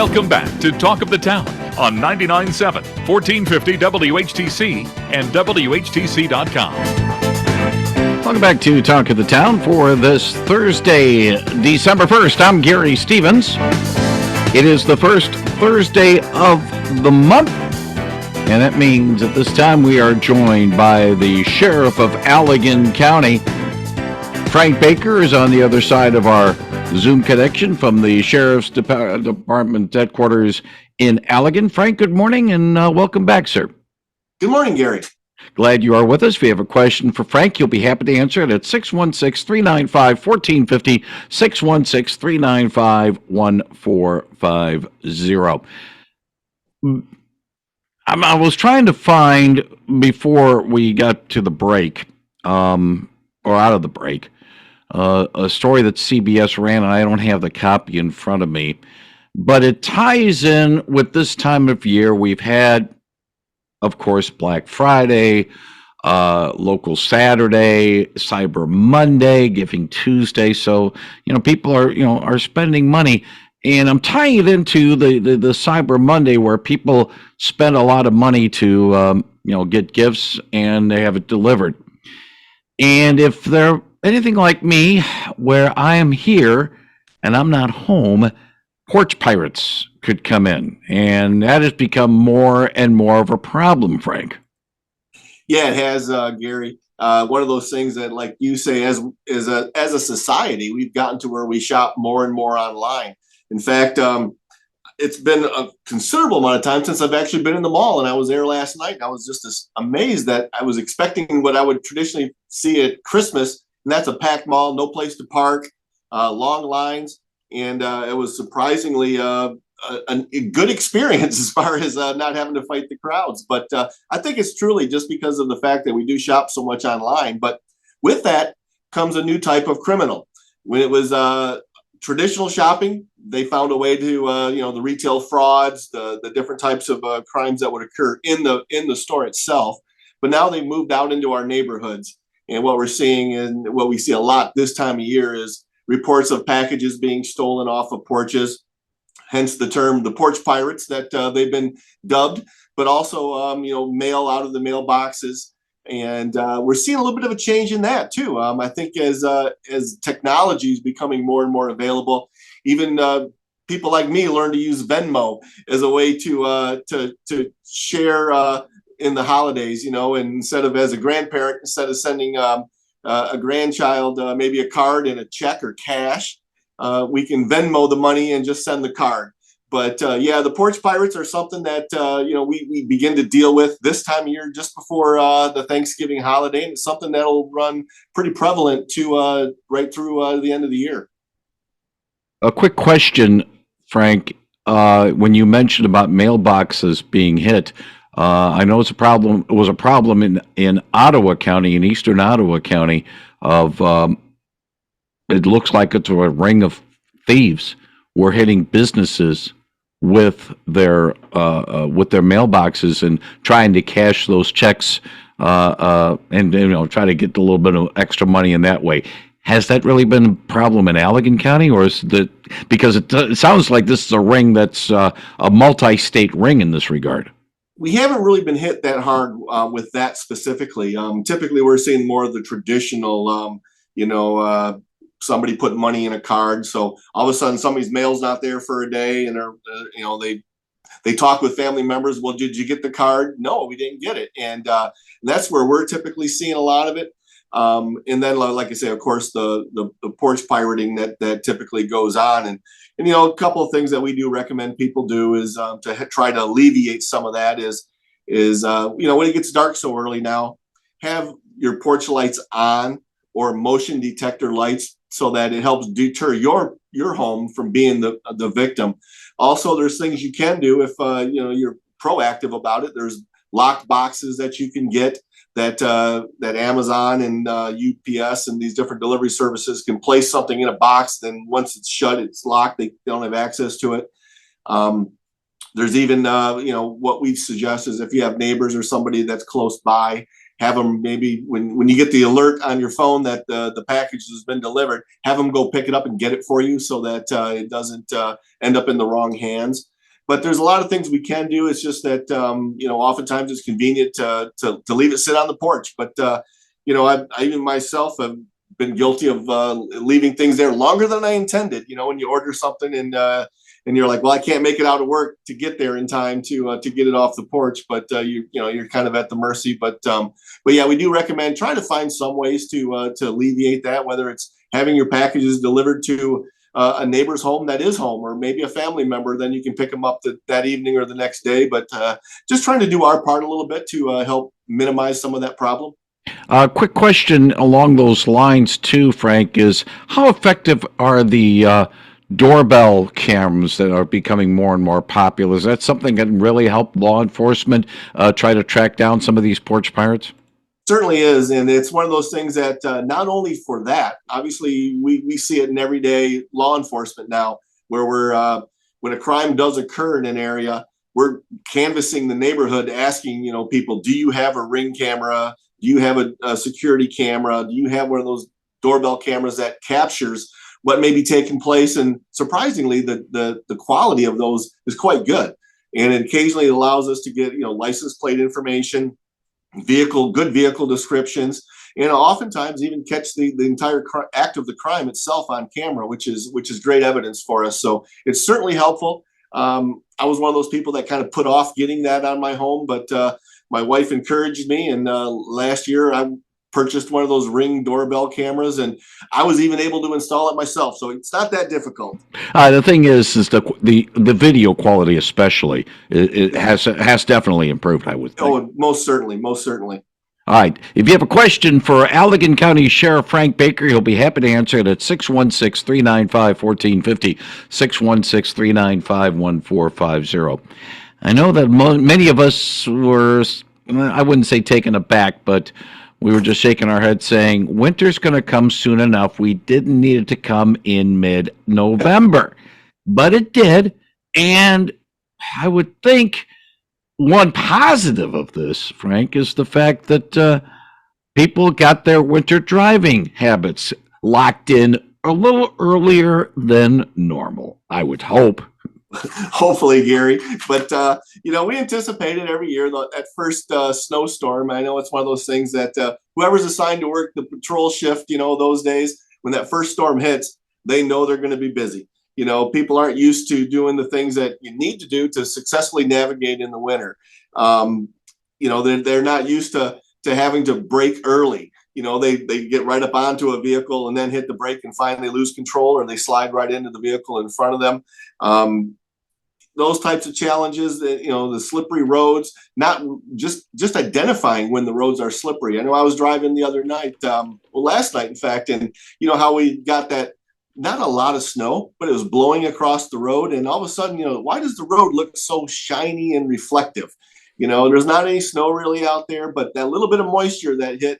Welcome back to Talk of the Town on 99.7, 1450 WHTC and WHTC.com. Welcome back to Talk of the Town for this Thursday, December 1st. I'm Gary Stevens. It is the first Thursday of the month, and that means at this time we are joined by the Sheriff of Allegan County. Frank Baker is on the other side of our Zoom connection from the Sheriff's Department headquarters in Allegan. Frank, good morning and welcome back, sir. Good morning, Gary. Glad you are with us. If you have a question for Frank, you'll be happy to answer it at 616-395-1450, 616-395-1450. I was trying to find, before we got to the break, or out of the break, a story that CBS ran, and I don't have the copy in front of me, but it ties in with this time of year. We've had, of course, Black Friday, local Saturday, Cyber Monday, Giving Tuesday. So, people are spending money, and I'm tying it into the Cyber Monday, where people spend a lot of money to, get gifts and they have it delivered. And if they're anything like me, where I am here and I'm not home, porch pirates could come in, and that has become more and more of a problem, Frank. Yeah, it has, Gary. One of those things that, like you say, as a society, we've gotten to where we shop more and more online. In fact, it's been a considerable amount of time since I've actually been in the mall, and I was there last night. And I was just amazed that I was expecting what I would traditionally see at Christmas, and that's a packed mall, no place to park, long lines, and it was surprisingly a good experience as far as not having to fight the crowds. But I think it's truly just because of the fact that we do shop so much online. But with that comes a new type of criminal. When it was traditional shopping, they found a way to, the retail frauds, the different types of crimes that would occur in the store itself. But now they moved out into our neighborhoods. And what we're seeing, and what we see a lot this time of year, is reports of packages being stolen off of porches. Hence the term, the porch pirates, that they've been dubbed, but also, mail out of the mailboxes. And we're seeing a little bit of a change in that too. I think as technology is becoming more and more available, even people like me learn to use Venmo as a way to share in the holidays. And instead of, as a grandparent, instead of sending a grandchild maybe a card and a check or cash, we can Venmo the money and just send the card. But the porch pirates are something that we begin to deal with this time of year, just before the Thanksgiving holiday, and it's something that'll run pretty prevalent to right through the end of the year. A quick question, Frank. When you mentioned about mailboxes being hit, I know it's a problem. It was a problem in Ottawa County, in eastern Ottawa County, of it looks like it's a ring of thieves were hitting businesses with their mailboxes and trying to cash those checks and try to get a little bit of extra money in that way. Has that really been a problem in Allegan County, or is that because it sounds like this is a ring that's a multi-state ring in this regard? We haven't really been hit that hard with that specifically. Typically, we're seeing more of the traditional, somebody put money in a card. So all of a sudden, somebody's mail's not there for a day, and they talk with family members. Well, did you get the card? No, we didn't get it, and that's where we're typically seeing a lot of it. And then, like I say, of course, the porch pirating that typically goes on, and a couple of things that we do recommend people do is to try to alleviate some of that is when it gets dark so early now, have your porch lights on or motion detector lights so that it helps deter your home from being the victim. Also, there's things you can do if you're proactive about it. There's locked boxes that you can get that Amazon and UPS and these different delivery services can place something in a box. Then once it's shut, it's locked. They don't have access to it. There's even what we suggest is if you have neighbors or somebody that's close by, have them maybe when you get the alert on your phone that the package has been delivered, have them go pick it up and get it for you so that it doesn't end up in the wrong hands. But there's a lot of things we can do. It's just that oftentimes it's convenient to leave it sit on the porch. But I even myself have been guilty of leaving things there longer than I intended. When you order something and you're like, well, I can't make it out of work to get there in time to get it off the porch, but you're kind of at the mercy. But yeah, we do recommend try to find some ways to alleviate that, whether it's having your packages delivered to a neighbor's home that is home, or maybe a family member, then you can pick them up that evening or the next day. But just trying to do our part a little bit to help minimize some of that problem. Quick question along those lines too, Frank, is how effective are the doorbell cameras that are becoming more and more popular? Is that something that can really help law enforcement try to track down some of these porch pirates? Certainly is, and it's one of those things that not only for that, obviously we see it in everyday law enforcement now, where we're when a crime does occur in an area, we're canvassing the neighborhood, asking people, do you have a Ring camera? Do you have a security camera? Do you have one of those doorbell cameras that captures what may be taking place? And surprisingly, the quality of those is quite good, and occasionally it allows us to get license plate information, good vehicle descriptions, and oftentimes even catch the entire act of the crime itself on camera, which is great evidence for us. So it's certainly helpful. I was one of those people that kind of put off getting that on my home, but my wife encouraged me, and last year I purchased one of those Ring doorbell cameras, and I was even able to install it myself. So it's not that difficult. The thing is the video quality, especially, it has definitely improved, I would think. Oh, most certainly, most certainly. All right. If you have a question for Allegan County Sheriff Frank Baker, he'll be happy to answer it at 616-395-1450, 616-395-1450. I know that many of us were, I wouldn't say taken aback, but we were just shaking our heads saying, winter's going to come soon enough. We didn't need it to come in mid-November. But it did. And I would think one positive of this, Frank, is the fact that people got their winter driving habits locked in a little earlier than normal, I would hope. Hopefully, Gary. But we anticipated every year that first snowstorm. I know it's one of those things that whoever's assigned to work the patrol shift, those days when that first storm hits, they know they're going to be busy. People aren't used to doing the things that you need to do to successfully navigate in the winter. They're not used to having to brake early. They get right up onto a vehicle and then hit the brake and finally lose control, or they slide right into the vehicle in front of them. Those types of challenges, the slippery roads, not just identifying when the roads are slippery. I know I was driving the other night, last night, in fact, and how we got that, not a lot of snow, but it was blowing across the road. And all of a sudden, why does the road look so shiny and reflective? There's not any snow really out there, but that little bit of moisture that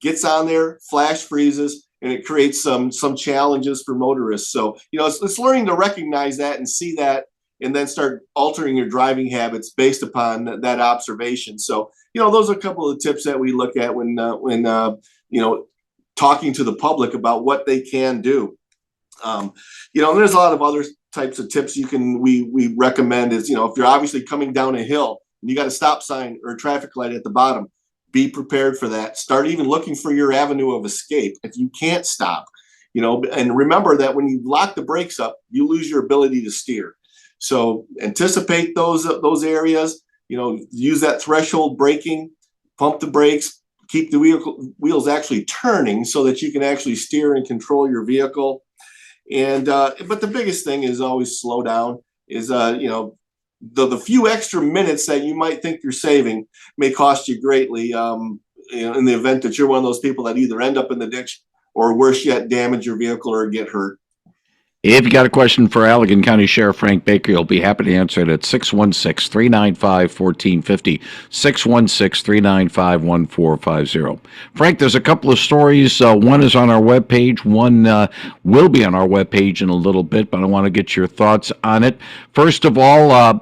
gets on there, flash freezes, and it creates some challenges for motorists. So, it's learning to recognize that and see that, and then start altering your driving habits based upon that observation. So, those are a couple of the tips that we look at when talking to the public about what they can do. There's a lot of other types of tips we recommend is, if you're obviously coming down a hill and you got a stop sign or a traffic light at the bottom, be prepared for that. Start even looking for your avenue of escape if you can't stop, and remember that when you lock the brakes up, you lose your ability to steer. So anticipate those areas, use that threshold braking, pump the brakes, keep the wheels actually turning so that you can actually steer and control your vehicle. And but the biggest thing is always slow down. Is the few extra minutes that you might think you're saving may cost you greatly. In the event that you're one of those people that either end up in the ditch or, worse yet, damage your vehicle or get hurt. If you got a question for Allegan County Sheriff Frank Baker, he'll be happy to answer it at 616-395-1450, 616-395-1450. Frank, there's a couple of stories. One is on our webpage. One will be on our webpage in a little bit, but I want to get your thoughts on it. First of all,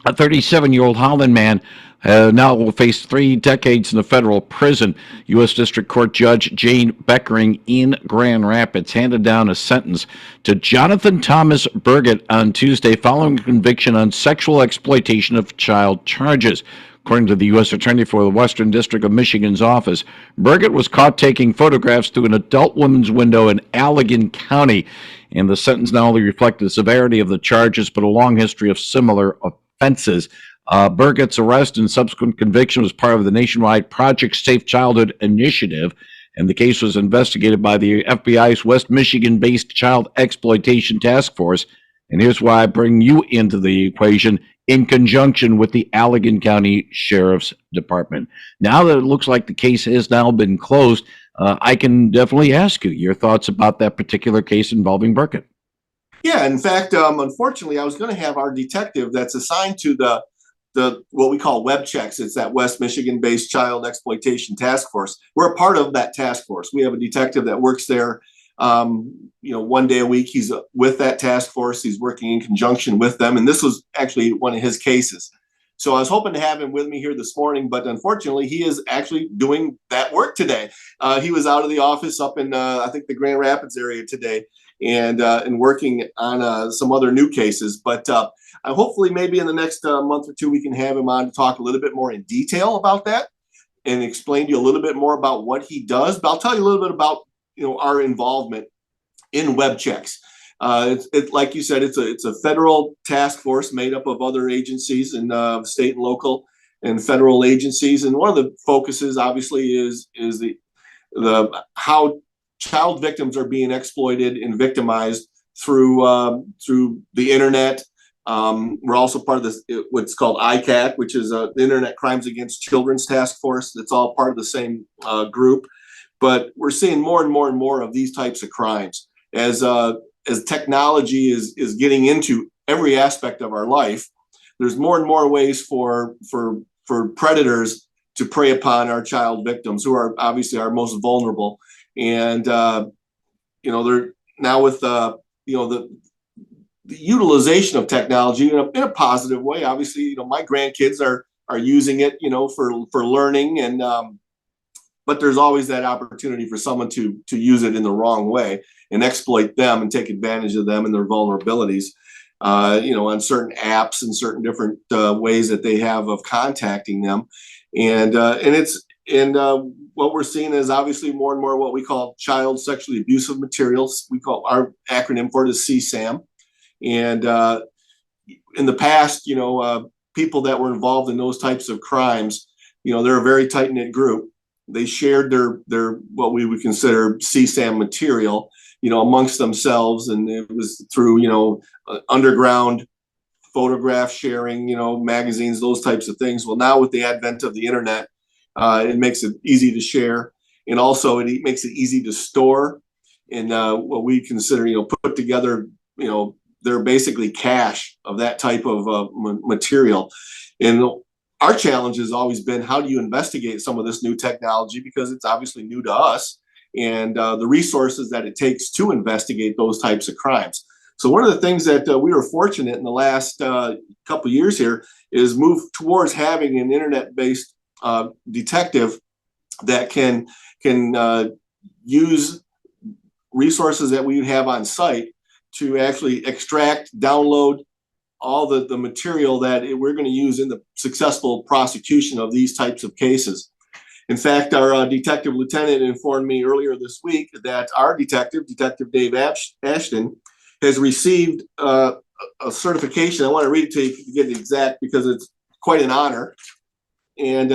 A 37-year-old Holland man now will face 3 decades in a federal prison. U.S. District Court Judge Jane Beckering in Grand Rapids handed down a sentence to Jonathan Thomas Burgett on Tuesday following a conviction on sexual exploitation of child charges. According to the U.S. Attorney for the Western District of Michigan's office, Burgett was caught taking photographs through an adult woman's window in Allegan County, and the sentence not only reflected the severity of the charges, but a long history of similar offenses. Burgett's arrest and subsequent conviction was part of the nationwide Project Safe Childhood initiative, and the case was investigated by the FBI's West Michigan-based Child Exploitation Task Force. And here's why I bring you into the equation in conjunction with the Allegan County Sheriff's Department. Now that it looks like the case has now been closed, I can definitely ask you your thoughts about that particular case involving Burgett. Yeah, in fact, unfortunately, I was going to have our detective that's assigned to the what we call web checks. It's that West Michigan-based Child Exploitation Task Force. We're a part of that task force. We have a detective that works there. 1 day a week, he's with that task force. He's working in conjunction with them, and this was actually one of his cases. So I was hoping to have him with me here this morning, but unfortunately, he is actually doing that work today. He was out of the office up in I think the Grand Rapids area today, and working on some other new cases. But hopefully, maybe in the next month or two, we can have him on to talk a little bit more in detail about that and explain to you a little bit more about what he does. But I'll tell you a little bit about our involvement in web checks. It's like you said, it's a federal task force made up of other agencies and state and local and federal agencies. And one of the focuses, obviously, is the how child victims are being exploited and victimized through the internet. We're also part of this what's called ICAT, which is the Internet Crimes Against Children's Task Force. It's all part of the same group. But we're seeing more and more and more of these types of crimes as technology is getting into every aspect of our life. There's more and more ways for predators to prey upon our child victims, who are obviously our most vulnerable. And they're now with the utilization of technology in a positive way. Obviously, my grandkids are using it, for learning, and but there's always that opportunity for someone to use it in the wrong way and exploit them and take advantage of them and their vulnerabilities, on certain apps and certain different ways that they have of contacting them. And what we're seeing is obviously more and more what we call child sexually abusive materials. We call our acronym for it is CSAM. And in the past, people that were involved in those types of crimes, they're a very tight knit group. They shared their what we would consider CSAM material, amongst themselves, and it was through underground photograph sharing, magazines, those types of things. Well, now with the advent of the internet, it makes it easy to share, and also it makes it easy to store. And what we consider, put together, they're basically cache of that type of material. And our challenge has always been, how do you investigate some of this new technology, because it's obviously new to us, and the resources that it takes to investigate those types of crimes. So one of the things that we were fortunate in the last couple of years here is move towards having an internet-based detective that can use resources that we have on site to actually extract, download all the material that we're going to use in the successful prosecution of these types of cases. In fact, our detective lieutenant informed me earlier this week that our Detective Dave Ashton, has received a certification. I want to read it to you to get it exact, because it's quite an honor. And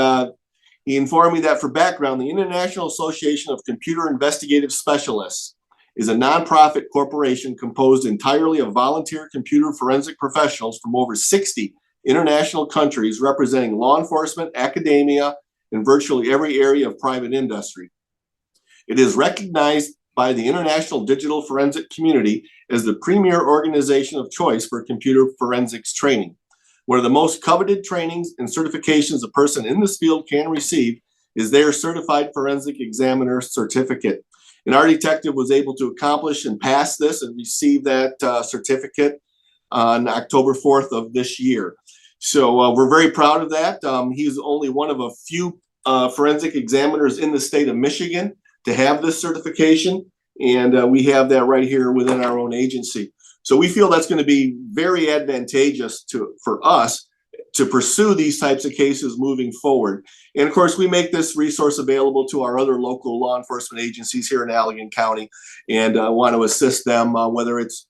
he informed me that, for background, the International Association of Computer Investigative Specialists is a nonprofit corporation composed entirely of volunteer computer forensic professionals from over 60 international countries, representing law enforcement, academia, and virtually every area of private industry. It is recognized by the international digital forensic community as the premier organization of choice for computer forensics training. One of the most coveted trainings and certifications a person in this field can receive is their Certified Forensic Examiner certificate. And our detective was able to accomplish and pass this and receive that certificate on October 4th of this year. So we're very proud of that. He's only one of a few forensic examiners in the state of Michigan to have this certification, and we have that right here within our own agency. So we feel that's going to be very advantageous for us to pursue these types of cases moving forward. And of course, we make this resource available to our other local law enforcement agencies here in Allegan County, and want to assist them, whether it's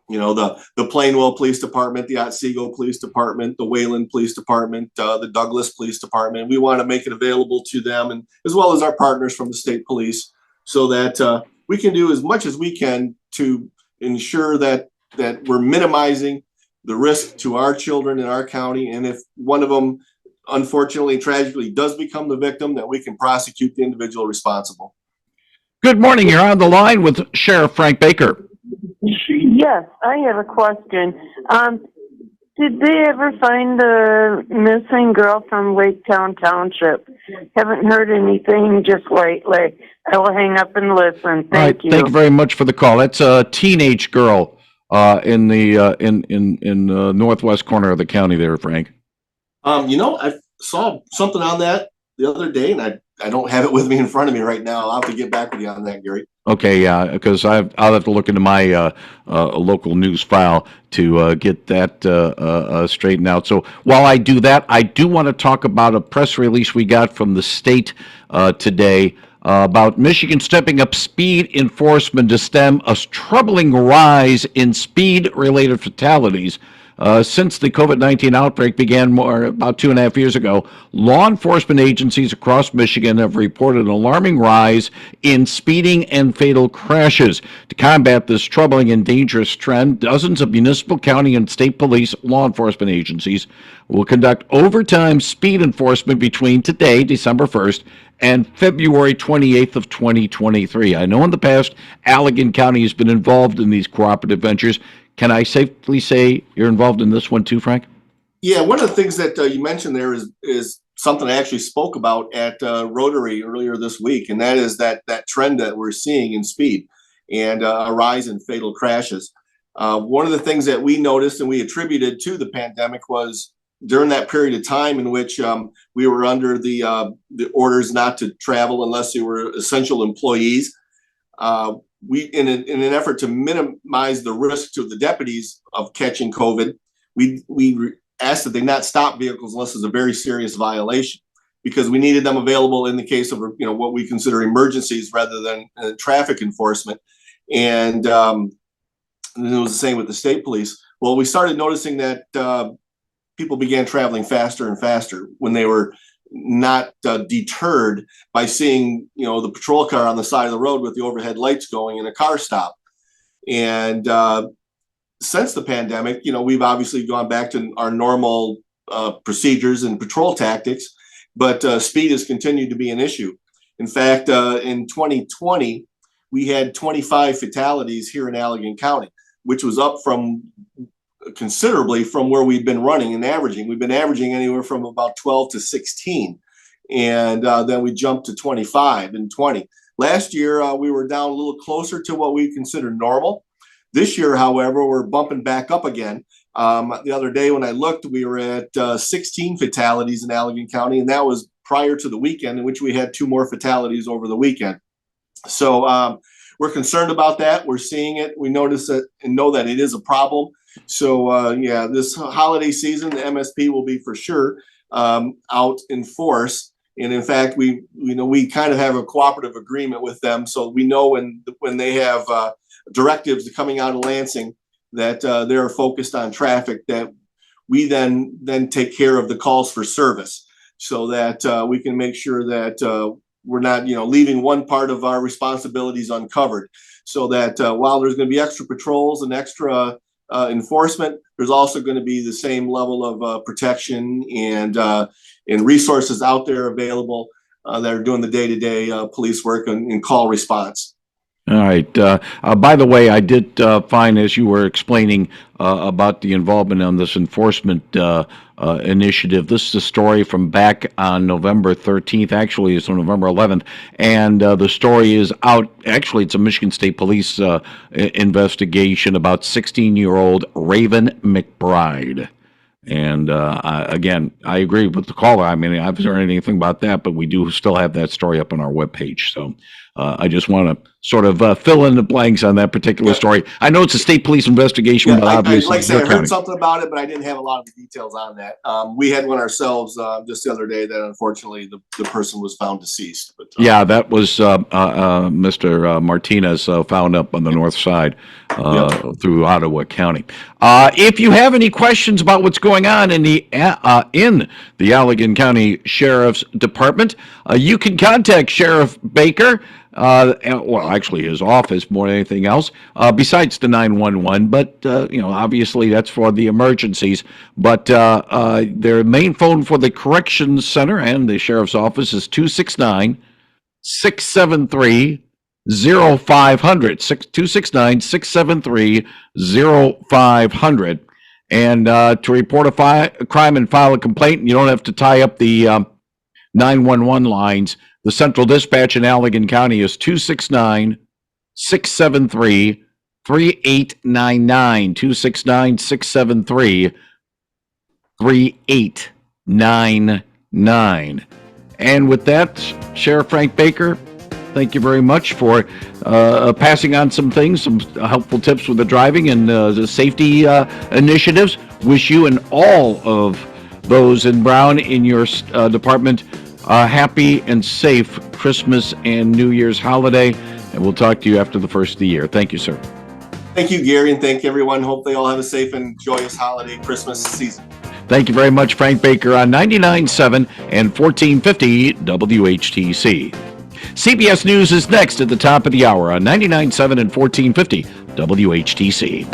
the Plainwell Police Department, the Otsego Police Department, the Wayland Police Department, the Douglas Police Department. We want to make it available to them, and as well as our partners from the state police, so that we can do as much as we can to ensure that we're minimizing the risk to our children in our county. And if one of them, unfortunately, tragically does become the victim, that we can prosecute the individual responsible. Good morning. You're on the line with Sheriff Frank Baker. Yes, I have a question. Did they ever find the missing girl from Laketown Township? Haven't heard anything just lately. I will hang up and listen. Thank you. Thank you very much for the call. That's a teenage girl in the northwest corner of the county there, Frank. I saw something on that the other day, and I don't have it with me in front of me right now. I'll have to get back with you on that, Gary. Okay, yeah, because I'll have to look into my local news file to get that straightened out. So while I do that, I do want to talk about a press release we got from the state today about Michigan stepping up speed enforcement to stem a troubling rise in speed-related fatalities. Since the COVID-19 outbreak began about 2.5 years ago, law enforcement agencies across Michigan have reported an alarming rise in speeding and fatal crashes. To combat this troubling and dangerous trend, dozens of municipal, county, and state police law enforcement agencies will conduct overtime speed enforcement between today, December 1st, and February 28th of 2023. I know in the past, Allegan County has been involved in these cooperative ventures. Can I safely say you're involved in this one too, Frank? Yeah, one of the things that you mentioned there is something I actually spoke about at Rotary earlier this week, and that is that trend that we're seeing in speed and a rise in fatal crashes. One of the things that we noticed and we attributed to the pandemic was during that period of time in which we were under the orders not to travel unless you were essential employees. We, in an effort to minimize the risk to the deputies of catching COVID, we asked that they not stop vehicles unless it's a very serious violation, because we needed them available in the case of what we consider emergencies rather than traffic enforcement. And it was the same with the state police. Well, we started noticing that people began traveling faster and faster when they were not deterred by seeing the patrol car on the side of the road with the overhead lights going and a car stop. And since the pandemic, we've obviously gone back to our normal procedures and patrol tactics, but speed has continued to be an issue. In fact, in 2020, we had 25 fatalities here in Allegan County, which was up from considerably from where we've been running and averaging. We've been averaging anywhere from about 12 to 16. And then we jumped to 25 and 20. Last year, we were down a little closer to what we consider normal. This year, however, we're bumping back up again. The other day when I looked, we were at 16 fatalities in Allegan County, and that was prior to the weekend, in which we had 2 more fatalities over the weekend. So we're concerned about that. We're seeing it. We notice it and know that it is a problem. So this holiday season, the MSP will be for sure out in force. And in fact, we kind of have a cooperative agreement with them, so we know when they have directives coming out of Lansing that they're focused on traffic, that we then take care of the calls for service, so that we can make sure that we're not leaving one part of our responsibilities uncovered. So that while there's going to be extra patrols and extra enforcement, there's also going to be the same level of protection and resources out there available that are doing the day-to-day police work and call response. All right. By the way, I did find, as you were explaining about the involvement on this enforcement initiative, this is a story from back on November 13th. Actually, it's on November 11th. And the story is out. Actually, it's a Michigan State Police investigation about 16-year-old Raven McBride. And again, I agree with the caller. I mean, I haven't heard anything about that, but we do still have that story up on our webpage. So I just want to sort of fill in the blanks on that particular story. I know it's a state police investigation, but obviously, like I said, I county. heard something about it, but I didn't have a lot of the details on that. We had one ourselves just the other day that unfortunately the person was found deceased. But yeah, that was Mr. Martinez found up on the north side through Ottawa County. If you have any questions about what's going on in the Allegan County Sheriff's Department, you can contact Sheriff Baker. Well, actually, his office more than anything else, besides the 911. But obviously that's for the emergencies. But their main phone for the corrections center and the sheriff's office is 269-673-0500. 269-673-0500. And to report a crime and file a complaint, you don't have to tie up the 911 lines. The central dispatch in Allegan County is 269-673-3899. 269-673-3899. And with that, Sheriff Frank Baker, thank you very much for passing on some things, some helpful tips with the driving and the safety initiatives. Wish you and all of those in Brown in your department happy and safe Christmas and New Year's holiday, and we'll talk to you after the first of the year. Thank you, sir. Thank you, Gary, and thank everyone. Hope they all have a safe and joyous holiday Christmas season. Thank you very much, Frank Baker, on 99.7 and 1450 WHTC. CBS News is next at the top of the hour on 99.7 and 1450 WHTC.